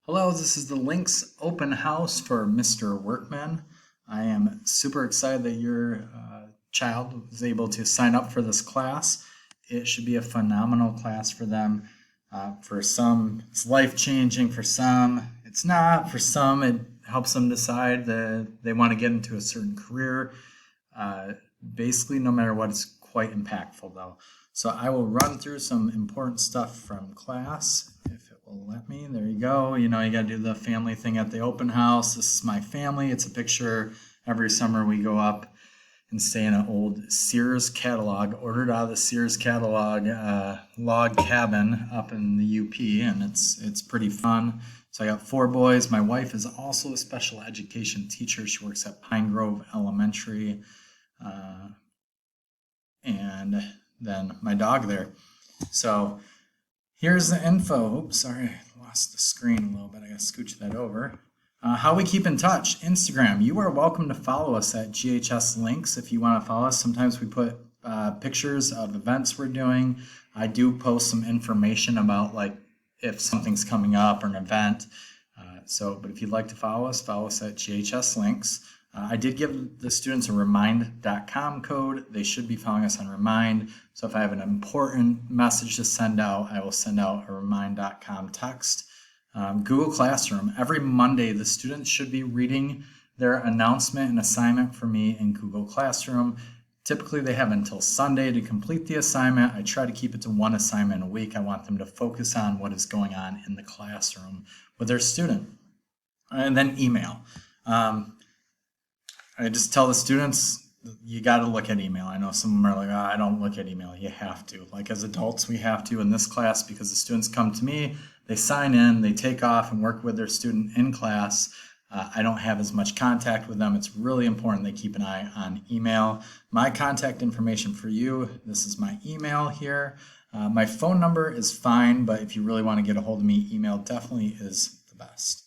Hello, this is the Links open house for Mr. Workman. I am super excited that your child was able to sign up for this class. It should be a phenomenal class for them. For some, it's life-changing. For some, it's not. For some, it helps them decide that they want to get into a certain career. Basically, no matter what, it's quite impactful though. So I will run through some important stuff from class, if it will let me. There you go. You know, you got to do the family thing at the open house. This is my family. It's a picture. Every summer we go up and stay in an old Sears catalog, ordered out of the Sears catalog log cabin up in the UP, and it's pretty fun. So I got 4 boys. My wife is also a special education teacher. She works at Pine Grove Elementary. And then my dog there. So here's the info. Oops, sorry, I lost the screen a little bit. I gotta scooch that over. How we keep in touch. Instagram. You are welcome to follow us at GHS Links if you want to follow us. Sometimes we put pictures of events we're doing. I do post some information about like if something's coming up or an event. But if you'd like to follow us at GHS Links. I did give the students a remind.com code. They should be following us on Remind. So if I have an important message to send out, I will send out a remind.com text. Google Classroom. Every Monday, the students should be reading their announcement and assignment for me in Google Classroom. Typically, they have until Sunday to complete the assignment. I try to keep it to 1 assignment a week. I want them to focus on what is going on in the classroom with their student. And then email. I just tell the students, you got to look at email. I know some of them are like, I don't look at email. You have to. Like as adults, we have to in this class because the students come to me, they sign in, they take off and work with their student in class. I don't have as much contact with them. It's really important they keep an eye on email. My contact information for you, this is my email here. My phone number is fine, but if you really want to get a hold of me, email definitely is the best.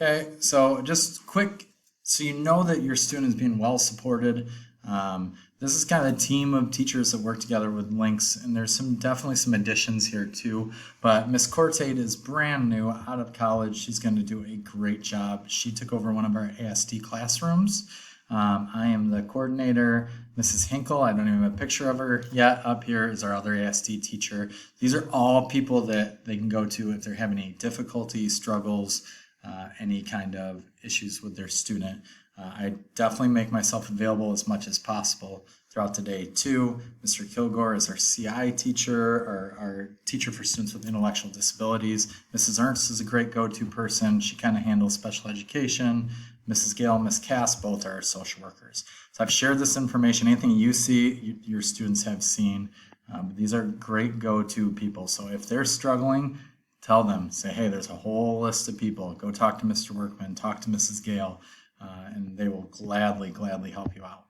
Okay, so just quick, so you know that your student is being well supported. This is kind of a team of teachers that work together with Links, and there's definitely some additions here too. But Miss Cortate is brand new, out of college. She's going to do a great job. She took over one of our ASD classrooms. I am the coordinator. Mrs. Hinkle, I don't even have a picture of her yet. Up here is our other ASD teacher. These are all people that they can go to if they're having any difficulty, struggles, any kind of issues with their student. I definitely make myself available as much as possible throughout the day too. Mr. Kilgore is our CI teacher, or our teacher for students with intellectual disabilities. Mrs. Ernst is a great go-to person. She kind of handles special education. Mrs. Gale and Miss Cass both are social workers. So I've shared this information. Anything you see, your students have seen. These are great go-to people. So if they're struggling, tell them, say, hey, there's a whole list of people. Go talk to Mr. Workman, talk to Mrs. Gale, and they will gladly help you out.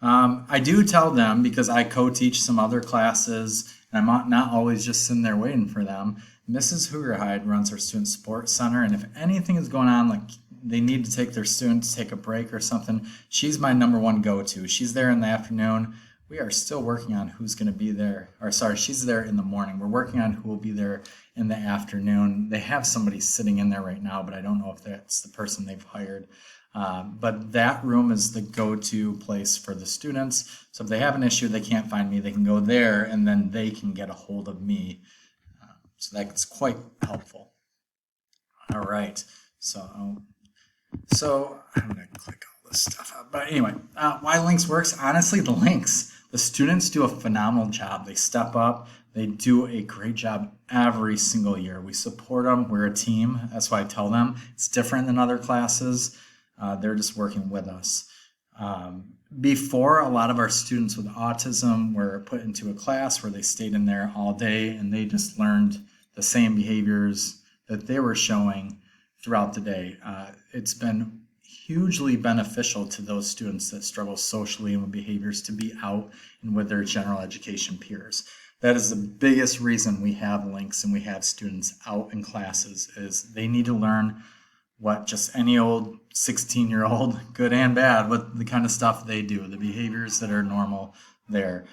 I do tell them, because I co-teach some other classes, and I'm not always just sitting there waiting for them. Mrs. Hoogerhide runs our Student Support Center, and if anything is going on, like they need to take their students, take a break or something, she's my #1 go-to. She's there in the afternoon. We are still working on who's going to be there. Or sorry, she's there in the morning. We're working on who will be there in the afternoon. They have somebody sitting in there right now, but I don't know if that's the person they've hired. But that room is the go-to place for the students. So if they have an issue, they can't find me, they can go there and then they can get a hold of me. So that's quite helpful. All right. So I'm going to click all this stuff out. But anyway, why Links works? Honestly, the Links. The students do a phenomenal job. They step up. They do a great job every single year. We support them. We're a team. That's why I tell them it's different than other classes. They're just working with us. Before, a lot of our students with autism were put into a class where they stayed in there all day and they just learned the same behaviors that they were showing throughout the day. It's been hugely beneficial to those students that struggle socially and with behaviors to be out and with their general education peers. That is the biggest reason we have Links and we have students out in classes, is they need to learn what just any old 16-year-old, good and bad, what the kind of stuff they do, the behaviors that are normal there.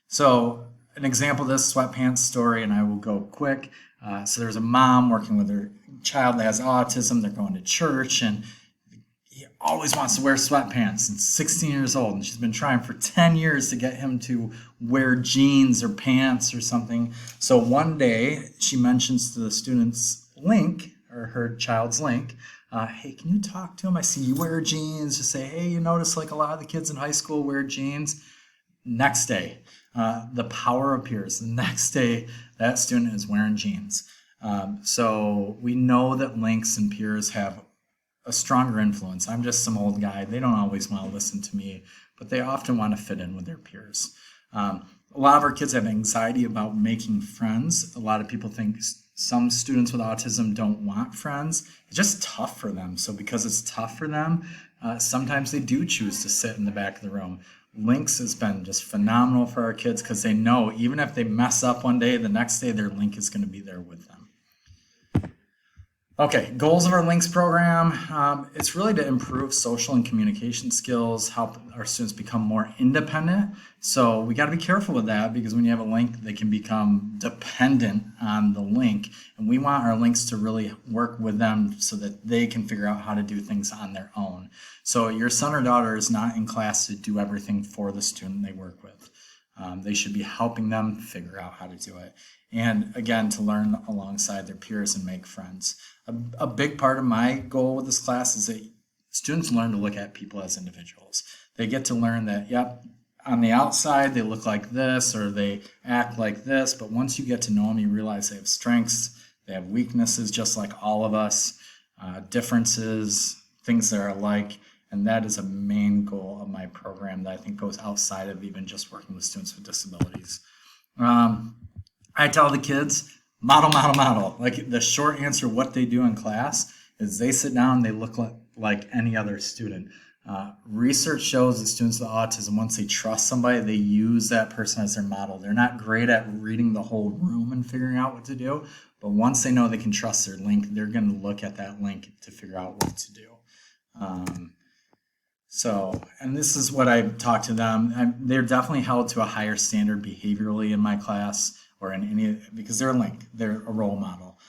So an example of this sweatpants story, and I will go quick. So there's a mom working with her child that has autism. They're going to church, and he always wants to wear sweatpants, and 16 years old, and she's been trying for 10 years to get him to wear jeans or pants or something. So one day she mentions to the student's link, or her child's link, hey, can you talk to him? I see you wear jeans. Just say, hey, you notice like a lot of the kids in high school wear jeans. Next day, the power appears. The next day, that student is wearing jeans. So we know that links and peers have a stronger influence. I'm just some old guy. They don't always want to listen to me, but they often want to fit in with their peers. A lot of our kids have anxiety about making friends. A lot of people think some students with autism don't want friends. It's just tough for them. So because it's tough for them, sometimes they do choose to sit in the back of the room. Links has been just phenomenal for our kids because they know even if they mess up one day, the next day their link is going to be there with them. Okay, goals of our Links program. It's really to improve social and communication skills, help our students become more independent. So we got to be careful with that because when you have a link, they can become dependent on the link. And we want our links to really work with them so that they can figure out how to do things on their own. So your son or daughter is not in class to do everything for the student they work with. They should be helping them figure out how to do it. And again, to learn alongside their peers and make friends. A big part of my goal with this class is that students learn to look at people as individuals. They get to learn that, yep, on the outside they look like this or they act like this, but once you get to know them, you realize they have strengths, they have weaknesses just like all of us, differences, things that are alike. And that is a main goal of my program that I think goes outside of even just working with students with disabilities. I tell the kids, model, model, model. Like the short answer, what they do in class is they sit down and they look like any other student. Research shows that students with autism, once they trust somebody, they use that person as their model. They're not great at reading the whole room and figuring out what to do, but once they know they can trust their link, they're going to look at that link to figure out what to do. And this is what I've talked to them. They're definitely held to a higher standard behaviorally in my class or in any, because they're a link, they're a role model.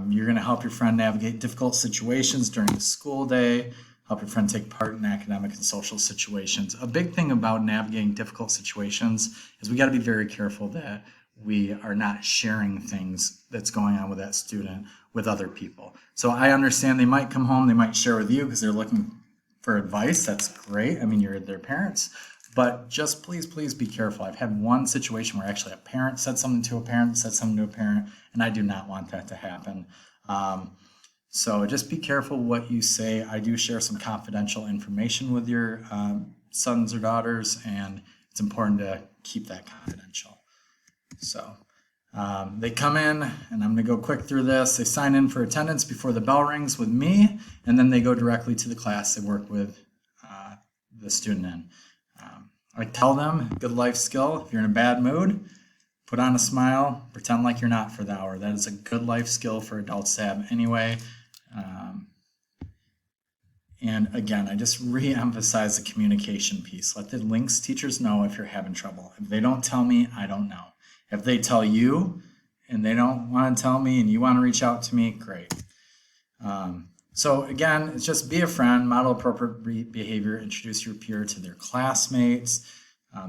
You're going to help your friend navigate difficult situations during the school day, help your friend take part in academic and social situations. A big thing about navigating difficult situations is we got to be very careful that we are not sharing things that's going on with that student with other people. So I understand they might come home, they might share with you because they're looking for advice. That's great. I mean, you're their parents, but just please be careful. I've had one situation where actually a parent said something to a parent, said something to a parent, and I do not want that to happen. So just be careful what you say. I do share some confidential information with your sons or daughters, and it's important to keep that confidential. So they come in, and I'm going to go quick through this. They sign in for attendance before the bell rings with me, and then they go directly to the class they work with the student in. I tell them, good life skill, if you're in a bad mood, put on a smile, pretend like you're not for the hour. That is a good life skill for adults to have anyway. And again, I just re-emphasize the communication piece. Let the links teachers know if you're having trouble. If they don't tell me, I don't know. If they tell you and they don't want to tell me and you want to reach out to me, great. So again, it's just be a friend, model appropriate behavior, introduce your peer to their classmates.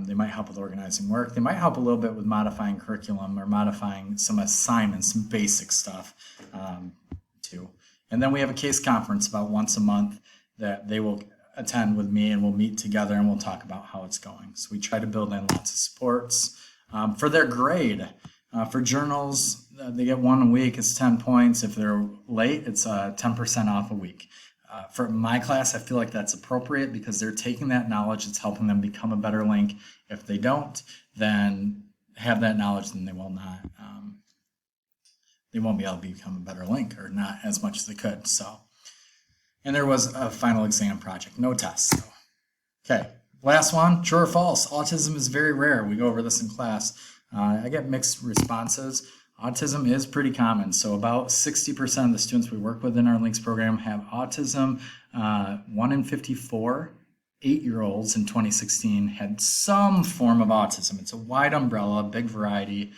They might help with organizing work. They might help a little bit with modifying curriculum or modifying some assignments, some basic stuff too. And then we have a case conference about once a month that they will attend with me, and we'll meet together and we'll talk about how it's going. So we try to build in lots of supports. For their grade, for journals, they get one a week, it's 10 points. If they're late, it's 10% off a week. For my class, I feel like that's appropriate because they're taking that knowledge, it's helping them become a better link. If they don't, then have that knowledge, then they will not, they won't be able to become a better link, or not as much as they could. So, and there was a final exam project, no tests. So. Okay. Last one, true or false? Autism is very rare. We go over this in class. I get mixed responses. Autism is pretty common. So about 60% of the students we work with in our Links program have autism. 1 in 54 8-year-olds in 2016 had some form of autism. It's a wide umbrella, big variety.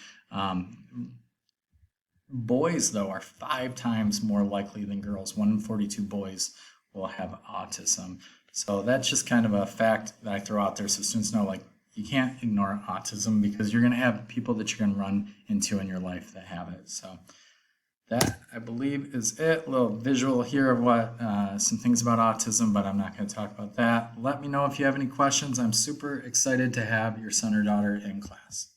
Boys, though, are 5 times more likely than girls. 1 in 42 boys will have autism. So that's just kind of a fact that I throw out there so students know, like, you can't ignore autism because you're going to have people that you're going to run into in your life that have it. So that, I believe, is it. A little visual here of what some things about autism, but I'm not going to talk about that. Let me know if you have any questions. I'm super excited to have your son or daughter in class.